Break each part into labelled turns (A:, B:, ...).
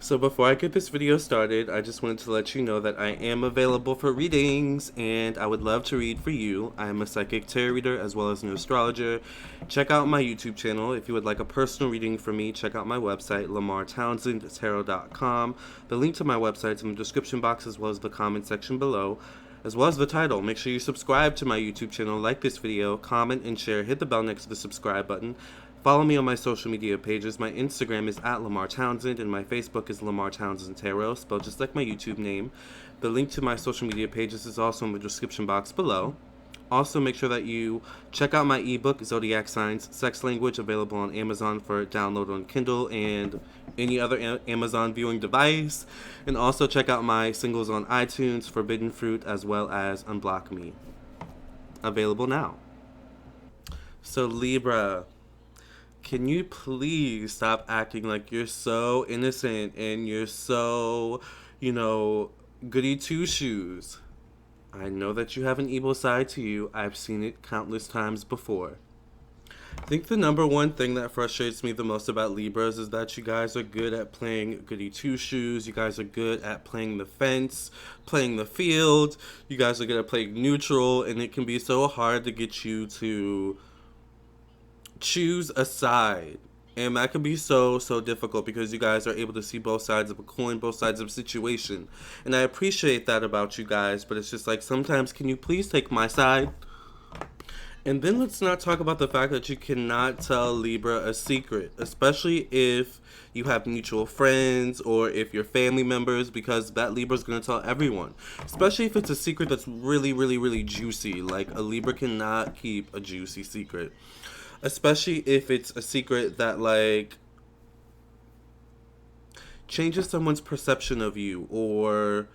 A: So before I get this video started, I just wanted to let you know that I am available for readings and I would love to read for you. I am a psychic tarot reader as well as an astrologer. Check out my YouTube channel. If you would like a personal reading from me, check out my website, lamarrtownsendtarot.com. The link to my website is in the description box as well as the comment section below, as well as the title. Make sure you subscribe to my YouTube channel, like this video, comment and share, hit the bell next to the subscribe button. Follow me on my social media pages. My Instagram is at Lamarr Townsend, and my Facebook is Lamarr Townsend Tarot, spelled just like my YouTube name. The link to my social media pages is also in the description box below. Also, make sure that you check out my ebook, Zodiac Signs, Sex Language, available on Amazon for download on Kindle and any other Amazon viewing device. And also check out my singles on iTunes, Forbidden Fruit, as well as Unblock Me. Available now. So, Libra, can you please stop acting like you're so innocent and you're so, goody two shoes? I know that you have an evil side to you. I've seen it countless times before. I think the number one thing that frustrates me the most about Libras is that you guys are good at playing goody two shoes. You guys are good at playing the fence, playing the field. You guys are good at playing neutral, and it can be so hard to get you to choose a side. And that can be so difficult because you guys are able to see both sides of a coin, both sides of a situation. And I appreciate that about you guys, but it's just like, sometimes can you please take my side? And then let's not talk about the fact that you cannot tell Libra a secret, especially if you have mutual friends or if you're family members, because that Libra's going to tell everyone. Especially if it's a secret that's really, really, really juicy. Like, a Libra cannot keep a juicy secret. Especially if it's a secret that, like, changes someone's perception of you, or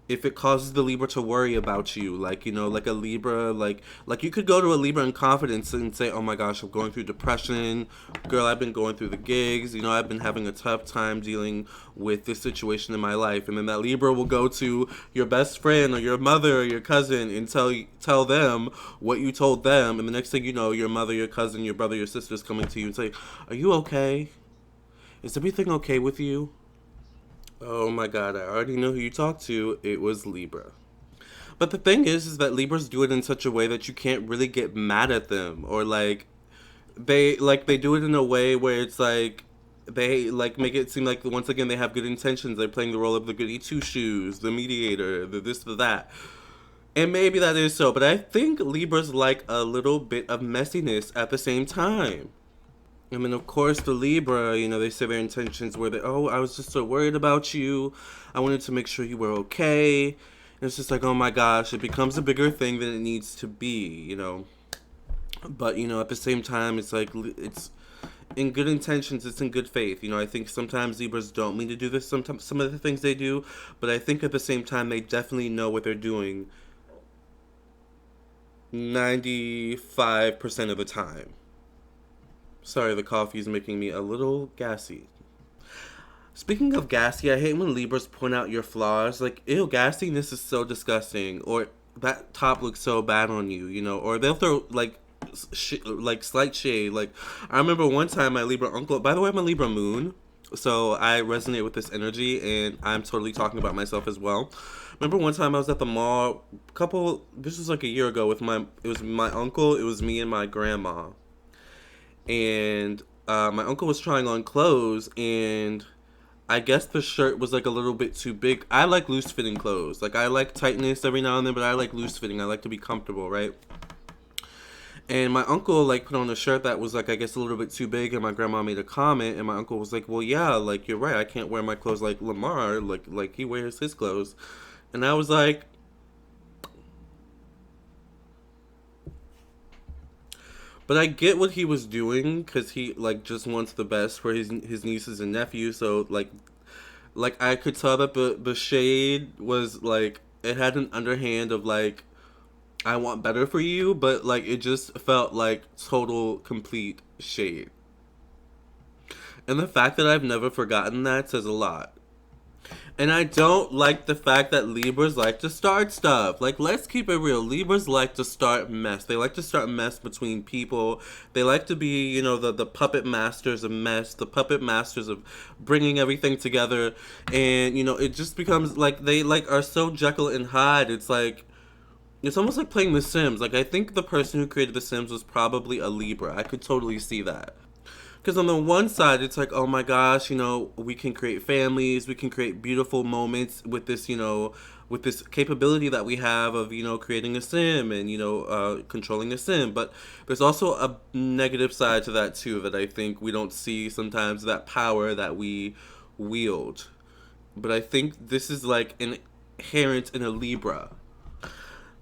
A: if it causes the Libra to worry about you. Like, like a Libra, like you could go to a Libra in confidence and say, oh my gosh, I'm going through depression. Girl, I've been going through the gigs. I've been having a tough time dealing with this situation in my life. And then that Libra will go to your best friend or your mother or your cousin and tell them what you told them. And the next thing you know, your mother, your cousin, your brother, your sister is coming to you and say, are you okay? Is everything okay with you? Oh my god, I already know who you talked to. It was Libra. But the thing is that Libras do it in such a way that you can't really get mad at them. Or they do it in a way where it's like, they make it seem like once again they have good intentions. They're playing the role of the goody two shoes, the mediator, the this, the that. And maybe that is so, but I think Libras like a little bit of messiness at the same time. I mean, of course, the Libra, they say their intentions were that, oh, I was just so worried about you. I wanted to make sure you were okay. And it's just like, oh my gosh, it becomes a bigger thing than it needs to be. But, at the same time, it's like, it's in good intentions, it's in good faith. I think sometimes Libras don't mean to do this, sometimes some of the things they do, but I think at the same time, they definitely know what they're doing 95% of the time. Sorry, the coffee is making me a little gassy. Speaking of gassy, I hate when Libras point out your flaws. Like, ew, gassiness is so disgusting. Or, that top looks so bad on you, Or they'll throw, slight shade. Like, I remember one time my Libra uncle... By the way, I'm a Libra moon, so I resonate with this energy, and I'm totally talking about myself as well. Remember one time I was at the mall, this was like a year ago, it was my uncle, it was me, and my grandma. And my uncle was trying on clothes, and I guess the shirt was like a little bit too big. I like loose fitting clothes. Like, I like tightness every now and then, but I like loose fitting. I like to be comfortable, right? And my uncle put on a shirt that was I guess a little bit too big, and my grandma made a comment, and my uncle was like, well, yeah, you're right. I can't wear my clothes like Lamarr, like he wears his clothes. And I was like, but I get what he was doing, because he just wants the best for his nieces and nephews. So I could tell that the shade was it had an underhand of I want better for you, but it just felt like total complete shade. And the fact that I've never forgotten that says a lot. And I don't like the fact that Libras like to start stuff. Like, let's keep it real. Libras like to start mess. They like to start mess between people. They like to be, you know, the puppet masters of mess, the puppet masters of bringing everything together. And, you know, it just becomes like they like are so Jekyll and Hyde. It's like, it's almost like playing The Sims. Like, I think the person who created The Sims was probably a Libra. I could totally see that. Because on the one side, it's like, oh my gosh, you know, we can create families, we can create beautiful moments with this, you know, with this capability that we have of, you know, creating a sim and, you know, controlling a sim. But there's also a negative side to that too that I think we don't see sometimes, that power that we wield. But I think this is like inherent in a Libra.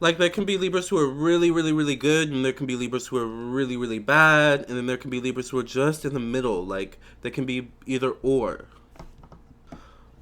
A: Like, there can be Libras who are really, really, really good, and there can be Libras who are really, really bad, and then there can be Libras who are just in the middle. Like, they can be either or.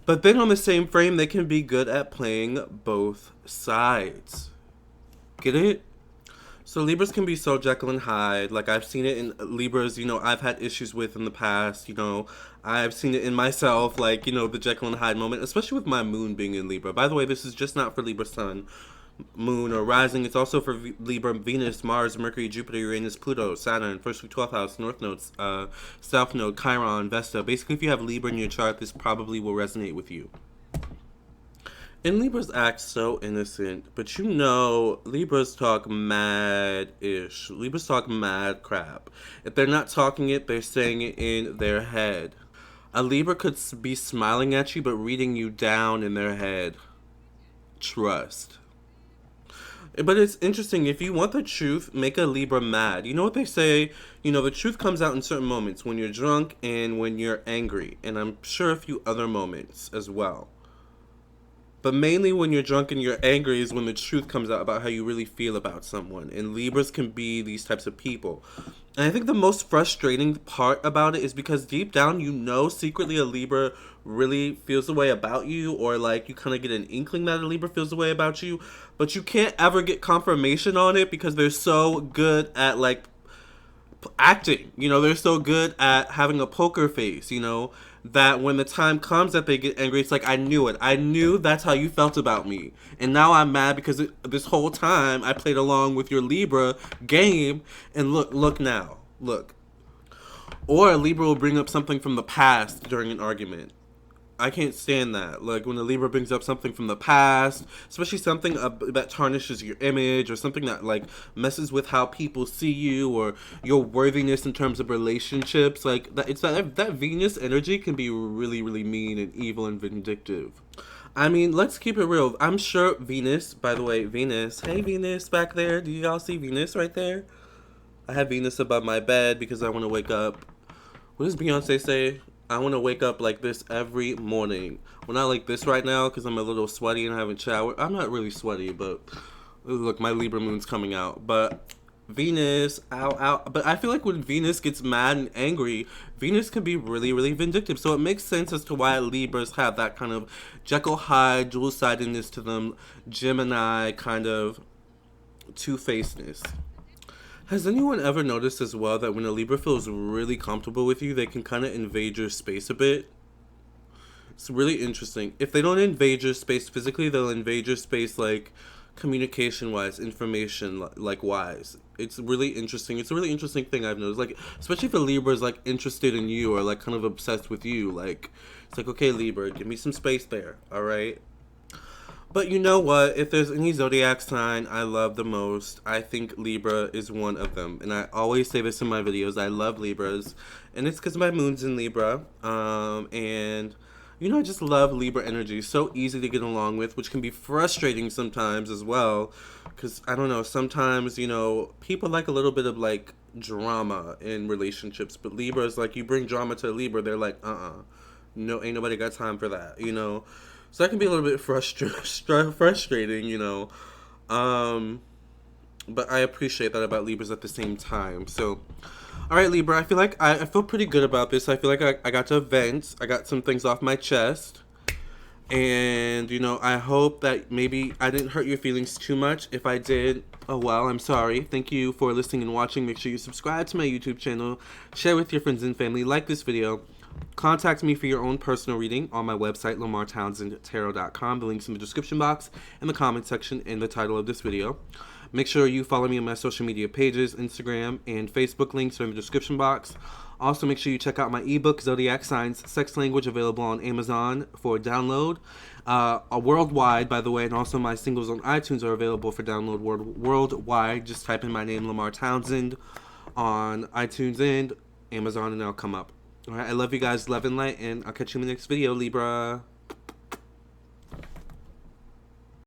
A: But then on the same frame, they can be good at playing both sides. Get it? So Libras can be so Jekyll and Hyde. Like, I've seen it in Libras, you know, I've had issues with in the past, you know. I've seen it in myself, like, you know, the Jekyll and Hyde moment, especially with my moon being in Libra. By the way, this is just not for Libra Sun, Moon, or Rising. It's also for Libra, Venus, Mars, Mercury, Jupiter, Uranus, Pluto, Saturn, first week 12th house, North Node, South Node, Chiron, Vesta. Basically, if you have Libra in your chart, this probably will resonate with you. And Libras act so innocent, but you know, Libras talk mad-ish. Libras talk mad crap. If they're not talking it, they're saying it in their head. A Libra could be smiling at you, but reading you down in their head. Trust. But it's interesting, if you want the truth, make a Libra mad. You know what they say? You know, the truth comes out in certain moments, when you're drunk and when you're angry. And I'm sure a few other moments as well. But mainly when you're drunk and you're angry is when the truth comes out about how you really feel about someone. And Libras can be these types of people. And I think the most frustrating part about it is because deep down, you know, secretly a Libra really feels the way about you, or like you kind of get an inkling that a Libra feels the way about you, but you can't ever get confirmation on it because they're so good at like acting. You know, they're so good at having a poker face, you know, that when the time comes that they get angry, it's like, I knew it. I knew that's how you felt about me. And now I'm mad because this whole time I played along with your Libra game, and look now. Look. Or a Libra will bring up something from the past during an argument. I can't stand that. Like, when a Libra brings up something from the past, especially something that tarnishes your image, or something that, like, messes with how people see you, or your worthiness in terms of relationships. Like, that Venus energy can be really, really mean and evil and vindictive. I mean, let's keep it real. I'm sure Venus, by the way, Venus. Hey, Venus, back there. Do y'all see Venus right there? I have Venus above my bed because I want to wake up. What does Beyonce say? I want to wake up like this every morning. Well, not like this right now because I'm a little sweaty and I haven't showered. I'm not really sweaty, but look, my Libra moon's coming out. But Venus, ow, ow. But I feel like when Venus gets mad and angry, Venus can be really, really vindictive. So it makes sense as to why Libras have that kind of Jekyll Hyde, dual-sidedness to them, Gemini kind of two-facedness. Has anyone ever noticed as well that when a Libra feels really comfortable with you, they can kind of invade your space a bit? It's really interesting. If they don't invade your space physically, they'll invade your space like communication-wise, information like wise. It's really interesting. It's a really interesting thing I've noticed. Like, especially if a Libra is like interested in you or like kind of obsessed with you. Like, it's like, okay, Libra, give me some space there, all right? But you know what? If there's any Zodiac sign I love the most, I think Libra is one of them. And I always say this in my videos. I love Libras. And it's because my moon's in Libra. And, you know, I just love Libra energy. So easy to get along with, which can be frustrating sometimes as well. Because, I don't know, sometimes, you know, people like a little bit of, like, drama in relationships. But Libras, like, you bring drama to a Libra, they're like, no, ain't nobody got time for that, you know? So that can be a little bit frustrating, you know. But I appreciate that about Libras at the same time. So, all right, Libra, I feel like I feel pretty good about this. I feel like I got to vent. I got some things off my chest. And, you know, I hope that maybe I didn't hurt your feelings too much. If I did, oh well, I'm sorry. Thank you for listening and watching. Make sure you subscribe to my YouTube channel. Share with your friends and family. Like this video. Contact me for your own personal reading on my website, LamarrTownsendTarot.com. The link's in the description box, in the comment section, and the title of this video. Make sure you follow me on my social media pages, Instagram and Facebook. Links are in the description box. Also, make sure you check out my ebook, Zodiac Signs, Sex Language, available on Amazon for download. Worldwide, by the way, and also my singles on iTunes are available for download worldwide. Just type in my name, Lamarr Townsend, on iTunes and Amazon, and I'll come up. Alright, I love you guys, love and light, and I'll catch you in the next video, Libra.